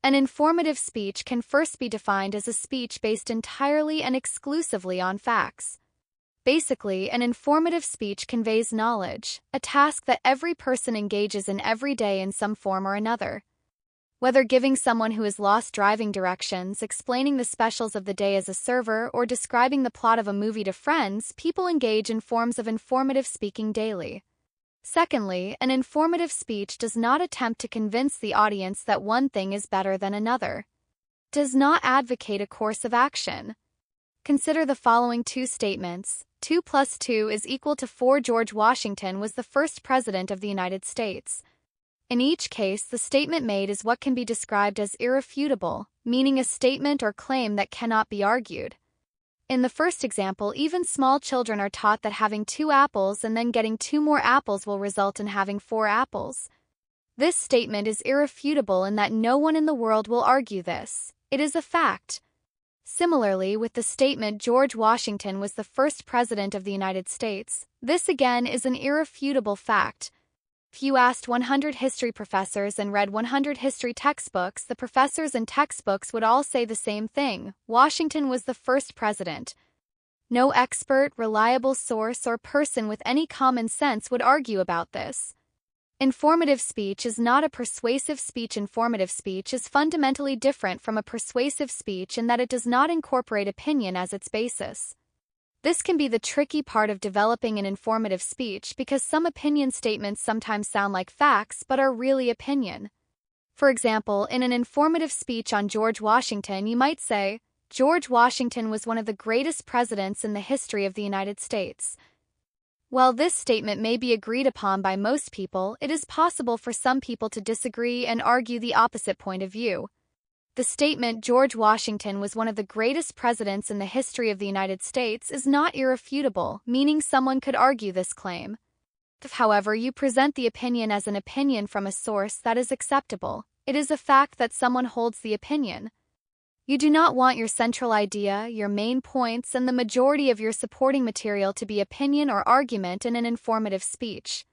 An informative speech can first be defined as a speech based entirely and exclusively on facts. Basically, an informative speech conveys knowledge, a task that every person engages in every day in some form or another. Whether giving someone who is lost driving directions, explaining the specials of the day as a server, or describing the plot of a movie to friends, people engage in forms of informative speaking daily. Secondly, an informative speech does not attempt to convince the audience that one thing is better than another. Does not advocate a course of action. Consider the following two statements. 2 plus 2 is equal to 4. George Washington was the first president of the United States. In each case, the statement made is what can be described as irrefutable, meaning a statement or claim that cannot be argued. In the first example, even small children are taught that having 2 apples and then getting 2 more apples will result in having 4 apples. This statement is irrefutable in that no one in the world will argue this. It is a fact. Similarly, with the statement George Washington was the first president of the United States, this again is an irrefutable fact. If you asked 100 history professors and read 100 history textbooks, the professors and textbooks would all say the same thing: Washington was the first president. No expert, reliable source, or person with any common sense would argue about this. Informative speech is not a persuasive speech. Informative speech is fundamentally different from a persuasive speech in that it does not incorporate opinion as its basis. This can be the tricky part of developing an informative speech because some opinion statements sometimes sound like facts but are really opinion. For example, in an informative speech on George Washington, you might say, George Washington was one of the greatest presidents in the history of the United States. While this statement may be agreed upon by most people, it is possible for some people to disagree and argue the opposite point of view. The statement George Washington was one of the greatest presidents in the history of the United States is not irrefutable, meaning someone could argue this claim. If, however, you present the opinion as an opinion from a source that is acceptable, it is a fact that someone holds the opinion. You do not want your central idea, your main points, and the majority of your supporting material to be opinion or argument in an informative speech.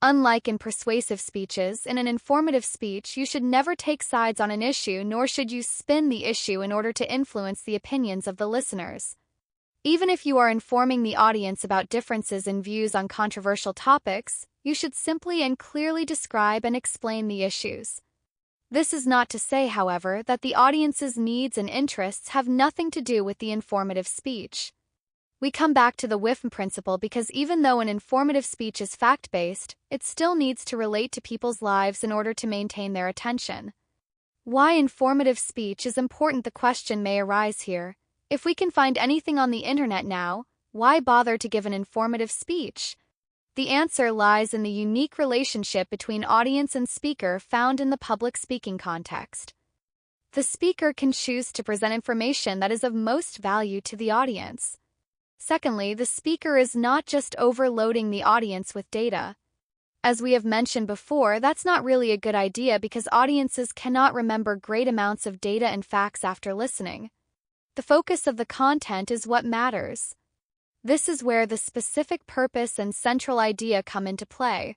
Unlike in persuasive speeches, in an informative speech you should never take sides on an issue, nor should you spin the issue in order to influence the opinions of the listeners. Even if you are informing the audience about differences in views on controversial topics, you should simply and clearly describe and explain the issues. This is not to say, however, that the audience's needs and interests have nothing to do with the informative speech. We come back to the WIFM principle because even though an informative speech is fact-based, it still needs to relate to people's lives in order to maintain their attention. Why informative speech is important? The question may arise here. If we can find anything on the internet now, why bother to give an informative speech? The answer lies in the unique relationship between audience and speaker found in the public speaking context. The speaker can choose to present information that is of most value to the audience. Secondly, the speaker is not just overloading the audience with data. As we have mentioned before, that's not really a good idea because audiences cannot remember great amounts of data and facts after listening. The focus of the content is what matters. This is where the specific purpose and central idea come into play.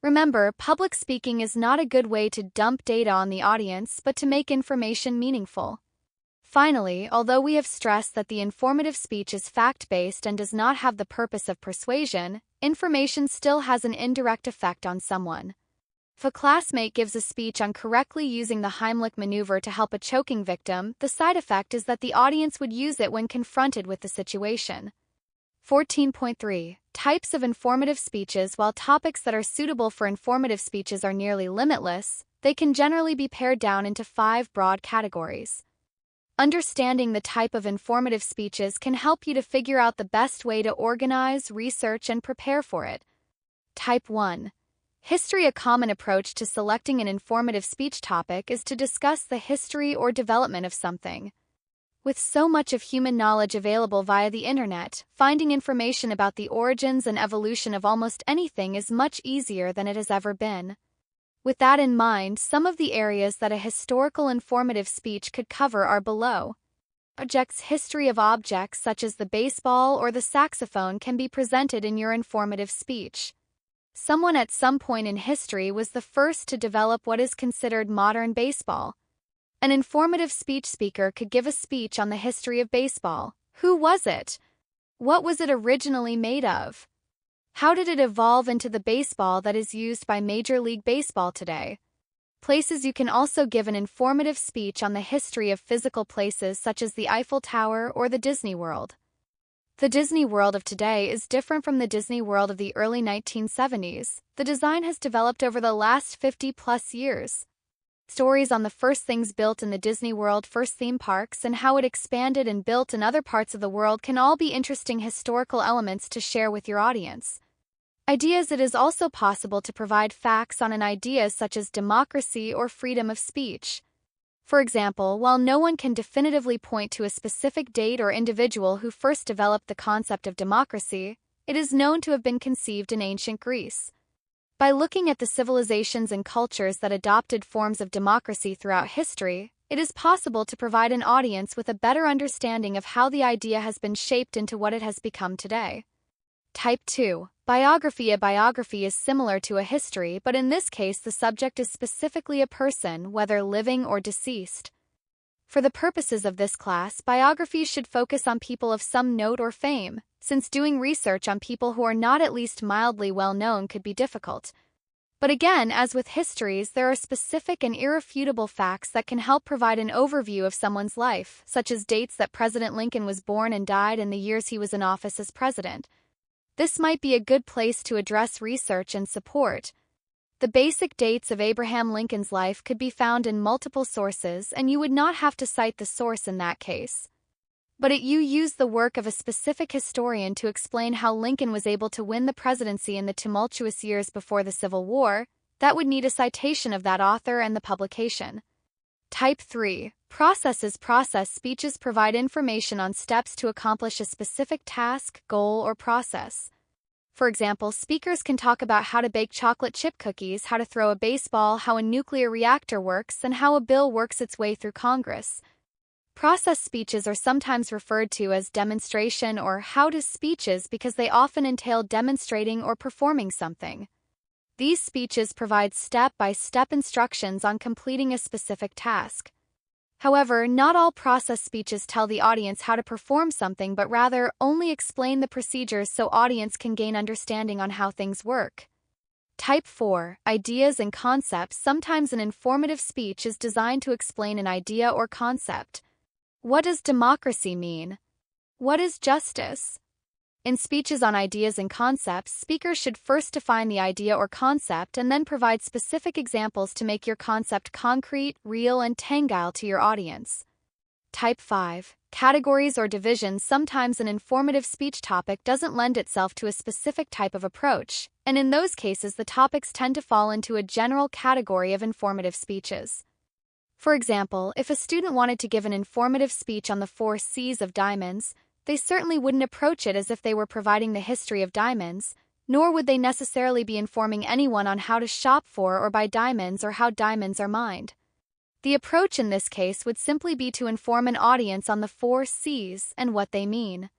Remember, public speaking is not a good way to dump data on the audience, but to make information meaningful. Finally, although we have stressed that the informative speech is fact-based and does not have the purpose of persuasion, information still has an indirect effect on someone. If a classmate gives a speech on correctly using the Heimlich maneuver to help a choking victim, the side effect is that the audience would use it when confronted with the situation. 14.3. Types of informative speeches. While topics that are suitable for informative speeches are nearly limitless, they can generally be pared down into 5 broad categories. Understanding the type of informative speeches can help you to figure out the best way to organize, research, and prepare for it. Type 1. History. A common approach to selecting an informative speech topic is to discuss the history or development of something. With so much of human knowledge available via the internet, finding information about the origins and evolution of almost anything is much easier than it has ever been. With that in mind, some of the areas that a historical informative speech could cover are below. Objects. History of objects such as the baseball or the saxophone can be presented in your informative speech. Someone at some point in history was the first to develop what is considered modern baseball. An informative speech speaker could give a speech on the history of baseball. Who was it? What was it originally made of? How did it evolve into the baseball that is used by Major League Baseball today? Places you can also give an informative speech on the history of physical places such as the Eiffel Tower or the Disney World. The Disney World of today is different from the Disney World of the early 1970s. The design has developed over the last 50-plus years. Stories on the first things built in the Disney World, first theme parks, and how it expanded and built in other parts of the world can all be interesting historical elements to share with your audience. Ideas. It is also possible to provide facts on an idea such as democracy or freedom of speech. For example, while no one can definitively point to a specific date or individual who first developed the concept of democracy, it is known to have been conceived in ancient Greece. By looking at the civilizations and cultures that adopted forms of democracy throughout history, it is possible to provide an audience with a better understanding of how the idea has been shaped into what it has become today. Type 2. Biography. A biography is similar to a history, but in this case the subject is specifically a person, whether living or deceased. For the purposes of this class, biographies should focus on people of some note or fame, since doing research on people who are not at least mildly well known could be difficult. But again, as with histories, there are specific and irrefutable facts that can help provide an overview of someone's life, such as dates that President Lincoln was born and died and the years he was in office as president. This might be a good place to address research and support. The basic dates of Abraham Lincoln's life could be found in multiple sources, and you would not have to cite the source in that case. But you use the work of a specific historian to explain how Lincoln was able to win the presidency in the tumultuous years before the Civil War, that would need a citation of that author and the publication. Type 3. Processes. Process speeches provide information on steps to accomplish a specific task, goal, or process. For example, speakers can talk about how to bake chocolate chip cookies, how to throw a baseball, how a nuclear reactor works, and how a bill works its way through Congress. Process speeches are sometimes referred to as demonstration or how-to speeches because they often entail demonstrating or performing something. These speeches provide step-by-step instructions on completing a specific task. However, not all process speeches tell the audience how to perform something but rather only explain the procedures so audience can gain understanding on how things work. Type 4. Ideas and concepts. Sometimes an informative speech is designed to explain an idea or concept. What does democracy mean? What is justice? In speeches on ideas and concepts, speakers should first define the idea or concept and then provide specific examples to make your concept concrete, real, and tangible to your audience. Type 5. Categories or divisions. Sometimes an informative speech topic doesn't lend itself to a specific type of approach, and in those cases the topics tend to fall into a general category of informative speeches. For example, if a student wanted to give an informative speech on the 4 C's of diamonds, they certainly wouldn't approach it as if they were providing the history of diamonds, nor would they necessarily be informing anyone on how to shop for or buy diamonds or how diamonds are mined. The approach in this case would simply be to inform an audience on the 4 C's and what they mean.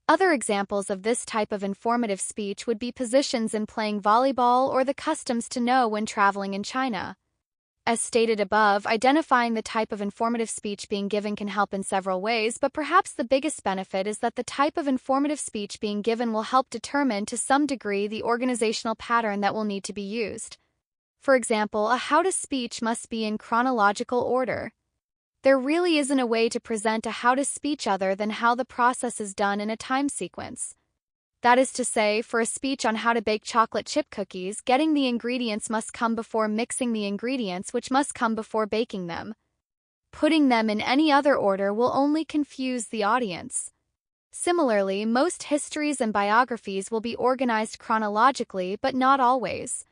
Other examples of this type of informative speech would be positions in playing volleyball or the customs to know when traveling in China. As stated above, identifying the type of informative speech being given can help in several ways, but perhaps the biggest benefit is that the type of informative speech being given will help determine to some degree the organizational pattern that will need to be used. For example, a how-to speech must be in chronological order. There really isn't a way to present a how-to speech other than how the process is done in a time sequence. That is to say, for a speech on how to bake chocolate chip cookies, getting the ingredients must come before mixing the ingredients, which must come before baking them. Putting them in any other order will only confuse the audience. Similarly, most histories and biographies will be organized chronologically, but not always.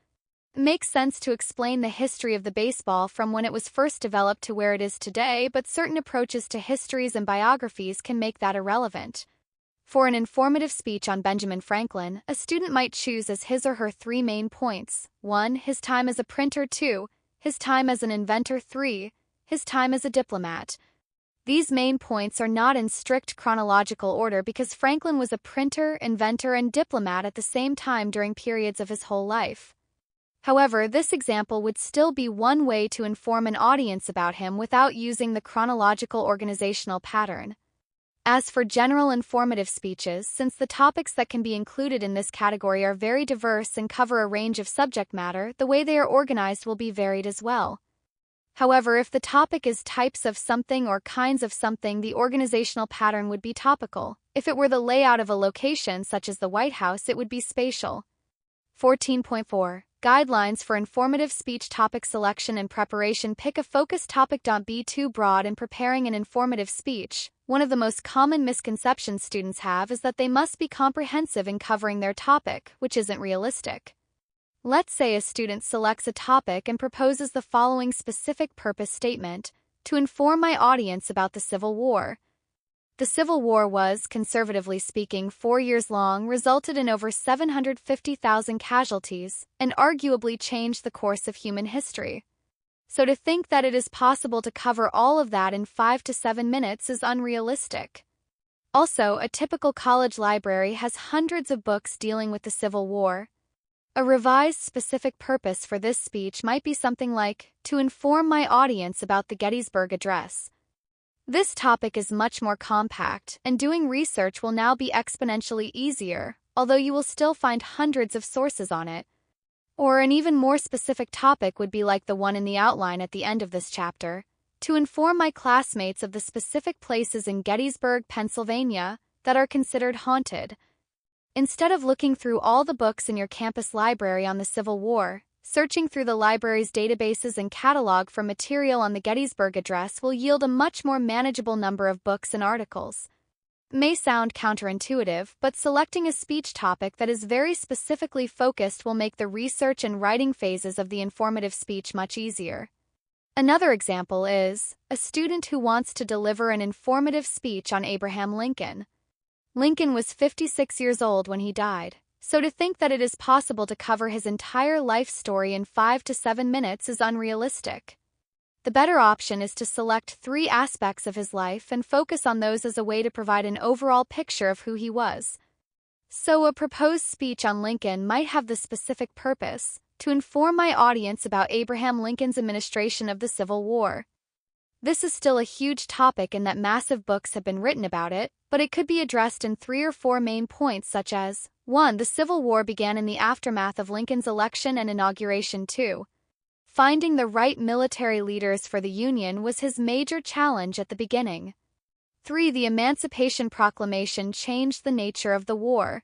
It makes sense to explain the history of the baseball from when it was first developed to where it is today, but certain approaches to histories and biographies can make that irrelevant. For an informative speech on Benjamin Franklin, a student might choose as his or her 3 main points: 1. His time as a printer. 2. His time as an inventor. 3. His time as a diplomat. These main points are not in strict chronological order because Franklin was a printer, inventor, and diplomat at the same time during periods of his whole life. However, this example would still be one way to inform an audience about him without using the chronological organizational pattern. As for general informative speeches, since the topics that can be included in this category are very diverse and cover a range of subject matter, the way they are organized will be varied as well. However, if the topic is types of something or kinds of something, the organizational pattern would be topical. If it were the layout of a location such as the White House, it would be spatial. 14.4. Guidelines for informative speech topic selection and preparation. Pick a focus topic. Don't be too broad in preparing an informative speech. One of the most common misconceptions students have is that they must be comprehensive in covering their topic, which isn't realistic. Let's say a student selects a topic and proposes the following specific purpose statement: to inform my audience about the Civil War. The Civil War was, conservatively speaking, 4 years long, resulted in over 750,000 casualties, and arguably changed the course of human history. So to think that it is possible to cover all of that in 5 to 7 minutes is unrealistic. Also, a typical college library has hundreds of books dealing with the Civil War. A revised specific purpose for this speech might be something like, to inform my audience about the Gettysburg Address. This topic is much more compact, and doing research will now be exponentially easier, although you will still find hundreds of sources on it. Or an even more specific topic would be like the one in the outline at the end of this chapter: to inform my classmates of the specific places in Gettysburg, Pennsylvania, that are considered haunted. Instead of looking through all the books in your campus library on the Civil War, searching through the library's databases and catalog for material on the Gettysburg Address will yield a much more manageable number of books and articles. It may sound counterintuitive, but selecting a speech topic that is very specifically focused will make the research and writing phases of the informative speech much easier. Another example is a student who wants to deliver an informative speech on Abraham Lincoln. Lincoln was 56 years old when he died. So to think that it is possible to cover his entire life story in 5 to 7 minutes is unrealistic. The better option is to select 3 aspects of his life and focus on those as a way to provide an overall picture of who he was. So a proposed speech on Lincoln might have the specific purpose: to inform my audience about Abraham Lincoln's administration of the Civil War. This is still a huge topic in that massive books have been written about it, but it could be addressed in 3 or 4 main points, such as: 1. The Civil War began in the aftermath of Lincoln's election and inauguration. 2. Finding the right military leaders for the Union was his major challenge at the beginning. 3. The Emancipation Proclamation changed the nature of the war.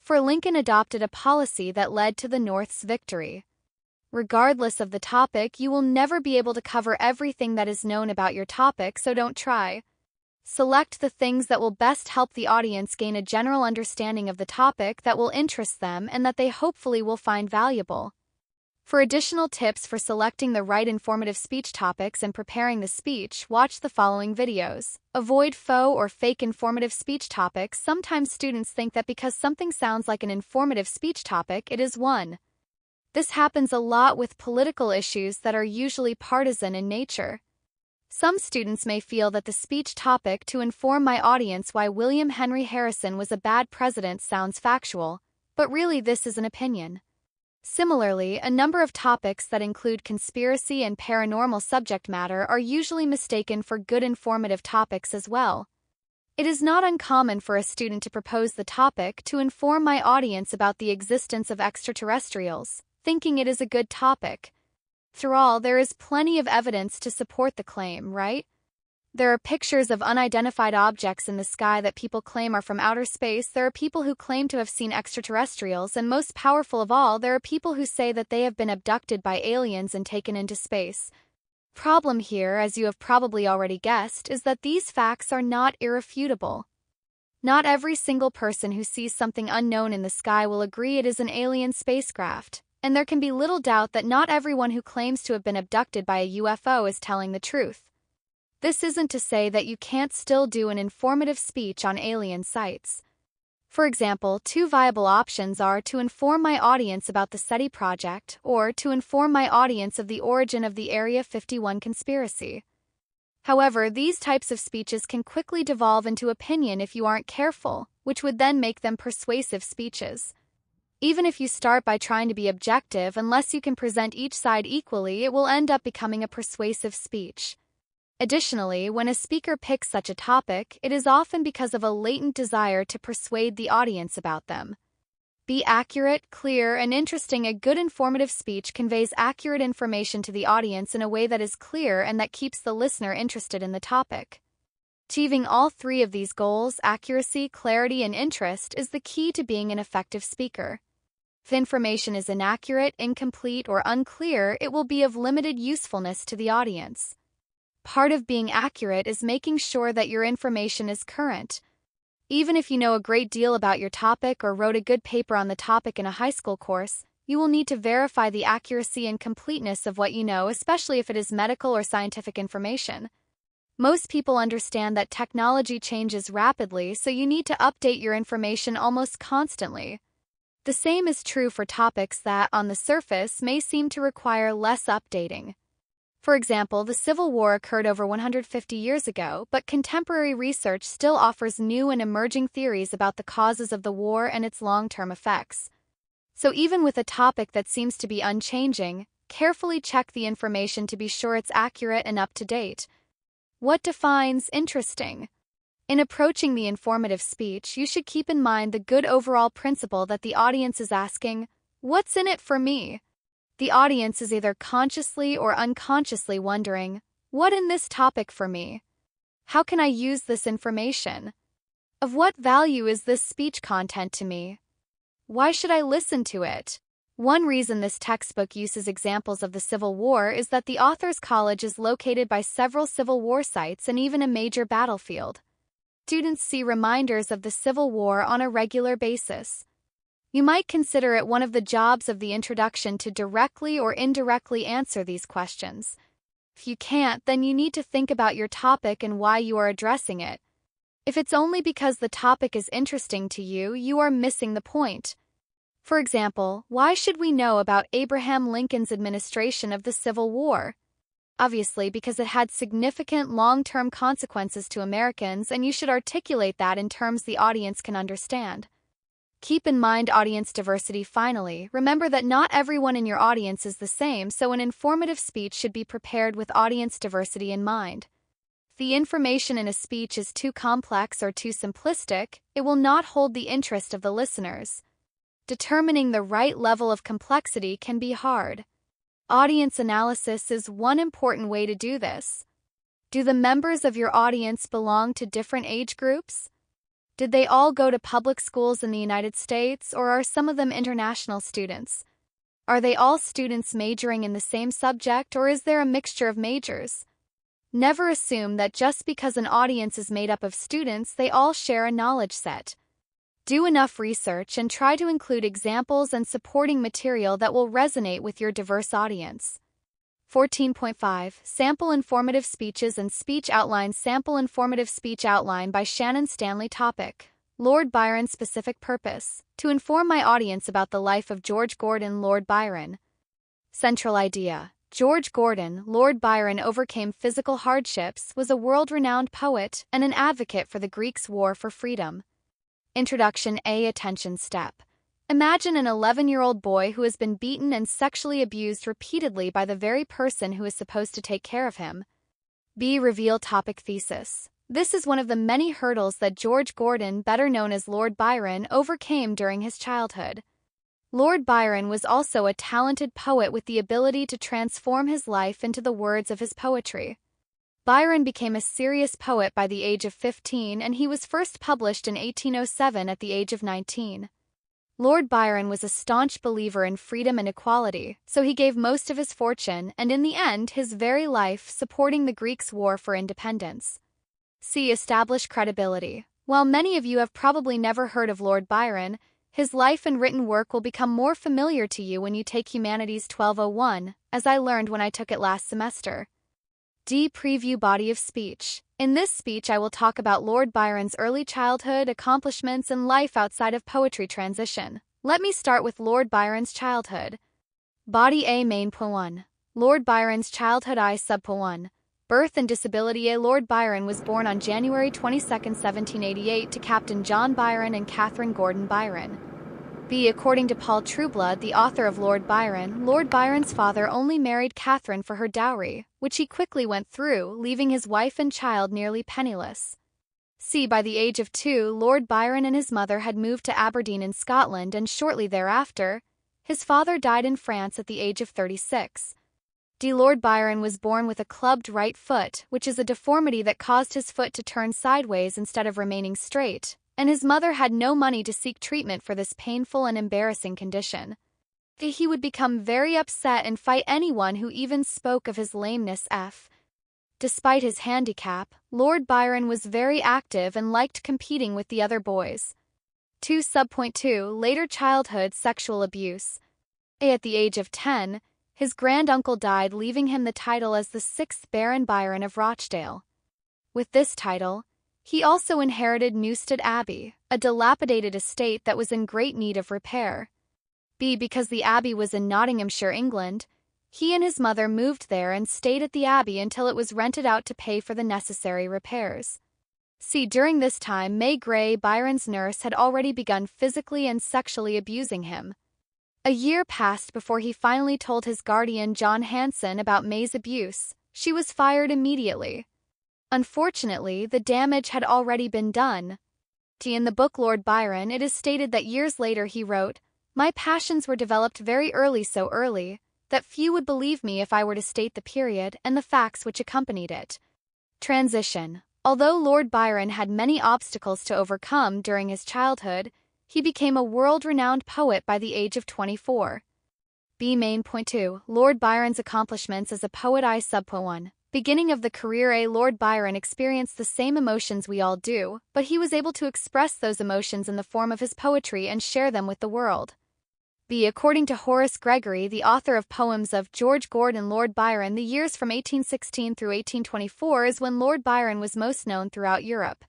For Lincoln adopted a policy that led to the North's victory. Regardless of the topic, you will never be able to cover everything that is known about your topic, so don't try. Select the things that will best help the audience gain a general understanding of the topic that will interest them and that they hopefully will find valuable. For additional tips for selecting the right informative speech topics and preparing the speech, watch the following videos. Avoid faux or fake informative speech topics. Sometimes students think that because something sounds like an informative speech topic, it is one. This happens a lot with political issues that are usually partisan in nature. Some students may feel that the speech topic to inform my audience why William Henry Harrison was a bad president sounds factual, but really this is an opinion. Similarly, a number of topics that include conspiracy and paranormal subject matter are usually mistaken for good informative topics as well. It is not uncommon for a student to propose the topic to inform my audience about the existence of extraterrestrials, thinking it is a good topic. After all, there is plenty of evidence to support the claim, right? There are pictures of unidentified objects in the sky that people claim are from outer space. There are people who claim to have seen extraterrestrials, and most powerful of all, there are people who say that they have been abducted by aliens and taken into space. Problem here, as you have probably already guessed, is that these facts are not irrefutable. Not every single person who sees something unknown in the sky will agree it is an alien spacecraft, and there can be little doubt that not everyone who claims to have been abducted by a UFO is telling the truth. This isn't to say that you can't still do an informative speech on alien sites. For example, 2 viable options are to inform my audience about the SETI project or to inform my audience of the origin of the Area 51 conspiracy. However, these types of speeches can quickly devolve into opinion if you aren't careful, which would then make them persuasive speeches. Even if you start by trying to be objective, unless you can present each side equally, it will end up becoming a persuasive speech. Additionally, when a speaker picks such a topic, it is often because of a latent desire to persuade the audience about them. Be accurate, clear, and interesting. A good informative speech conveys accurate information to the audience in a way that is clear and that keeps the listener interested in the topic. Achieving all three of these goals, accuracy, clarity, and interest, is the key to being an effective speaker. If information is inaccurate, incomplete, or unclear, it will be of limited usefulness to the audience. Part of being accurate is making sure that your information is current. Even if you know a great deal about your topic or wrote a good paper on the topic in a high school course, you will need to verify the accuracy and completeness of what you know, especially if it is medical or scientific information. Most people understand that technology changes rapidly, so you need to update your information almost constantly. The same is true for topics that, on the surface, may seem to require less updating. For example, the Civil War occurred over 150 years ago, but contemporary research still offers new and emerging theories about the causes of the war and its long-term effects. So even with a topic that seems to be unchanging, carefully check the information to be sure it's accurate and up to date. What defines interesting? In approaching the informative speech, you should keep in mind the good overall principle that the audience is asking, "What's in it for me?" The audience is either consciously or unconsciously wondering, "What in this topic for me? How can I use this information? Of what value is this speech content to me? Why should I listen to it?" One reason this textbook uses examples of the Civil War is that the author's college is located by several Civil War sites and even a major battlefield. Students see reminders of the Civil War on a regular basis. You might consider it one of the jobs of the introduction to directly or indirectly answer these questions. If you can't, then you need to think about your topic and why you are addressing it. If it's only because the topic is interesting to you, you are missing the point. For example, why should we know about Abraham Lincoln's administration of the Civil War? Obviously, because it had significant long-term consequences to Americans, and you should articulate that in terms the audience can understand. Keep in mind audience diversity. Finally, remember that not everyone in your audience is the same, so an informative speech should be prepared with audience diversity in mind. If the information in a speech is too complex or too simplistic, it will not hold the interest of the listeners. Determining the right level of complexity can be hard. Audience analysis is one important way to do this. Do the members of your audience belong to different age groups? Did they all go to public schools in the United States, or are some of them international students? Are they all students majoring in the same subject, or is there a mixture of majors? Never assume that just because an audience is made up of students, they all share a knowledge set. Do enough research and try to include examples and supporting material that will resonate with your diverse audience. 14.5 Sample Informative Speeches and Speech Outlines. Sample Informative Speech Outline by Shannon Stanley. Topic: Lord Byron. Specific purpose: to inform my audience about the life of George Gordon, Lord Byron. Central idea: George Gordon, Lord Byron overcame physical hardships, was a world-renowned poet, and an advocate for the Greeks' war for freedom. Introduction. Attention step. Imagine an 11-year-old boy who has been beaten and sexually abused repeatedly by the very person who is supposed to take care of him. Reveal topic. Thesis. This is one of the many hurdles that George Gordon, better known as Lord Byron, overcame during his childhood. Lord Byron was also a talented poet with the ability to transform his life into the words of his poetry. Byron became a serious poet by the age of 15, and he was first published in 1807 at the age of 19. Lord Byron was a staunch believer in freedom and equality, so he gave most of his fortune, and in the end his very life, supporting the Greeks' war for independence. Establish credibility. While many of you have probably never heard of Lord Byron, his life and written work will become more familiar to you when you take Humanities 1201, as I learned when I took it last semester. Preview body of speech. In this speech I will talk about Lord Byron's early childhood, accomplishments, and life outside of poetry. Transition. Let me start with Lord Byron's childhood. Body A. Main Point 1. Lord Byron's childhood. I Subpoint 1. Birth and disability. A. Lord Byron was born on January 22, 1788 to Captain John Byron and Catherine Gordon Byron. B. According to Paul Trueblood, the author of Lord Byron's father only married Catherine for her dowry, which he quickly went through, leaving his wife and child nearly penniless. C. By the age of 2, Lord Byron and his mother had moved to Aberdeen in Scotland, and shortly thereafter, his father died in France at the age of 36. D. Lord Byron was born with a clubbed right foot, which is a deformity that caused his foot to turn sideways instead of remaining straight, and his mother had no money to seek treatment for this painful and embarrassing condition. He would become very upset and fight anyone who even spoke of his lameness. Despite his handicap, Lord Byron was very active and liked competing with the other boys. 2.2 Later childhood sexual abuse. At the age of 10, his granduncle died, leaving him the title as the 6th Baron Byron of Rochdale. With this title, he also inherited Newstead Abbey, a dilapidated estate that was in great need of repair. B. Because the abbey was in Nottinghamshire, England, he and his mother moved there and stayed at the abbey until it was rented out to pay for the necessary repairs. C. During this time, May Gray, Byron's nurse, had already begun physically and sexually abusing him. A year passed before he finally told his guardian John Hanson about May's abuse. She was fired immediately. Unfortunately, the damage had already been done. In the book Lord Byron, it is stated that years later he wrote, "My passions were developed very early, so early that few would believe me if I were to state the period and the facts which accompanied it." Transition. Although Lord Byron had many obstacles to overcome during his childhood, he became a world-renowned poet by the age of 24. B. Main point 2. Lord Byron's accomplishments as a poet. I.1. Beginning of the career. Lord Byron experienced the same emotions we all do, but he was able to express those emotions in the form of his poetry and share them with the world. B. According to Horace Gregory, the author of poems of George Gordon, Lord Byron, the years from 1816 through 1824 is when Lord Byron was most known throughout Europe.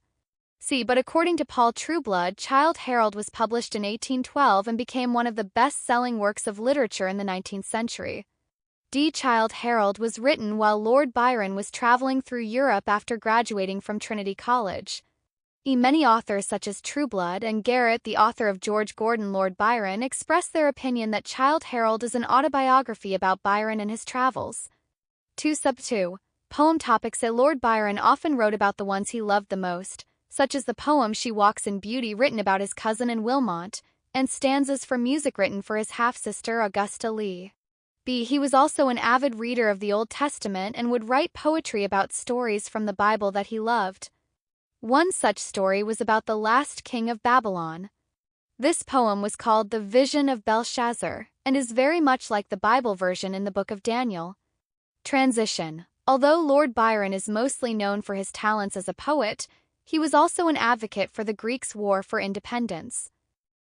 C. But according to Paul Trueblood, Childe Harold was published in 1812 and became one of the best-selling works of literature in the 19th century. D. Childe Harold was written while Lord Byron was traveling through Europe after graduating from Trinity College. Many authors such as Trueblood and Garrett, the author of George Gordon, Lord Byron, express their opinion that Childe Harold is an autobiography about Byron and his travels. 2.2 Poem topics. Lord Byron often wrote about the ones he loved the most, such as the poem She Walks in Beauty written about his cousin and Wilmot, and stanzas for music written for his half-sister Augusta Lee. B. He was also an avid reader of the Old Testament and would write poetry about stories from the Bible that he loved. One such story was about the last king of Babylon. This poem was called The Vision of Belshazzar, and is very much like the Bible version in the Book of Daniel. Transition. Although Lord Byron is mostly known for his talents as a poet, he was also an advocate for the Greeks' war for independence.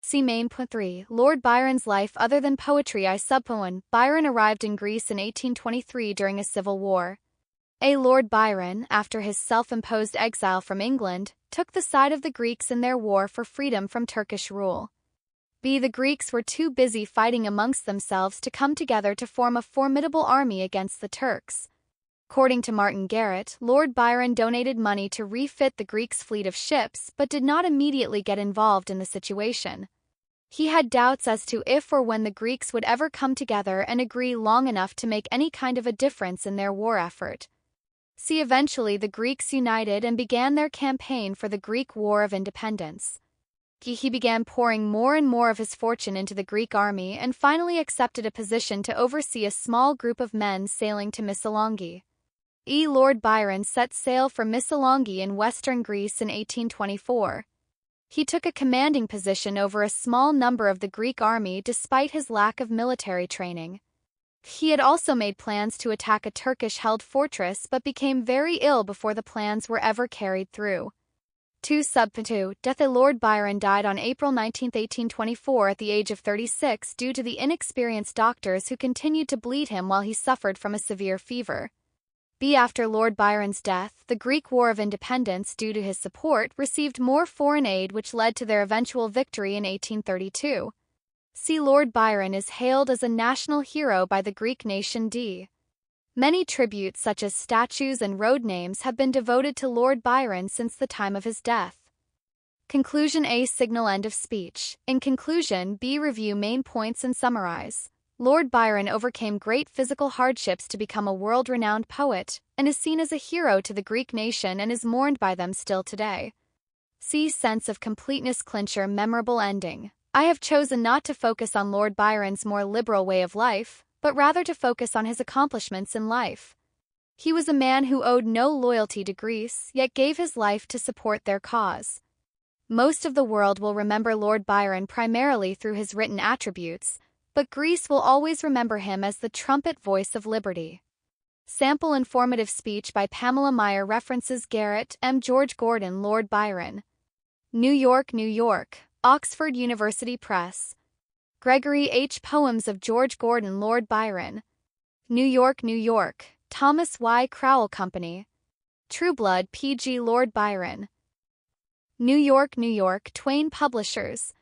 See Main point 3. Lord Byron's life other than poetry. I.1. Byron arrived in Greece in 1823 during a civil war. Lord Byron, after his self-imposed exile from England, took the side of the Greeks in their war for freedom from Turkish rule. B. The Greeks were too busy fighting amongst themselves to come together to form a formidable army against the Turks. According to Martin Garrett, Lord Byron donated money to refit the Greeks' fleet of ships but did not immediately get involved in the situation. He had doubts as to if or when the Greeks would ever come together and agree long enough to make any kind of a difference in their war effort. Eventually the Greeks united and began their campaign for the Greek War of Independence. He began pouring more and more of his fortune into the Greek army and finally accepted a position to oversee a small group of men sailing to Missolonghi. Lord Byron set sail for Missolonghi in western Greece in 1824. He took a commanding position over a small number of the Greek army despite his lack of military training. He had also made plans to attack a Turkish-held fortress but became very ill before the plans were ever carried through. 2.2 Death. Lord Byron died on April 19, 1824 at the age of 36 due to the inexperienced doctors who continued to bleed him while he suffered from a severe fever. B. After Lord Byron's death, the Greek War of Independence, due to his support, received more foreign aid which led to their eventual victory in 1832. Lord Byron is hailed as a national hero by the Greek nation. D. Many tributes such as statues and road names have been devoted to Lord Byron since the time of his death. Conclusion A. Signal end of speech. In conclusion, B. Review main points and summarize. Lord Byron overcame great physical hardships to become a world-renowned poet, and is seen as a hero to the Greek nation and is mourned by them still today. C. Sense of completeness. Clincher memorable ending. I have chosen not to focus on Lord Byron's more liberal way of life, but rather to focus on his accomplishments in life. He was a man who owed no loyalty to Greece, yet gave his life to support their cause. Most of the world will remember Lord Byron primarily through his written attributes, but Greece will always remember him as the trumpet voice of liberty. Sample informative speech by Pamela Meyer references Garrett M. George Gordon Lord Byron. New York, New York, Oxford University Press. Gregory H. Poems of George Gordon Lord Byron. New York, New York, Thomas Y. Crowell Company. Trueblood P. G. Lord Byron. New York, New York, Twain Publishers.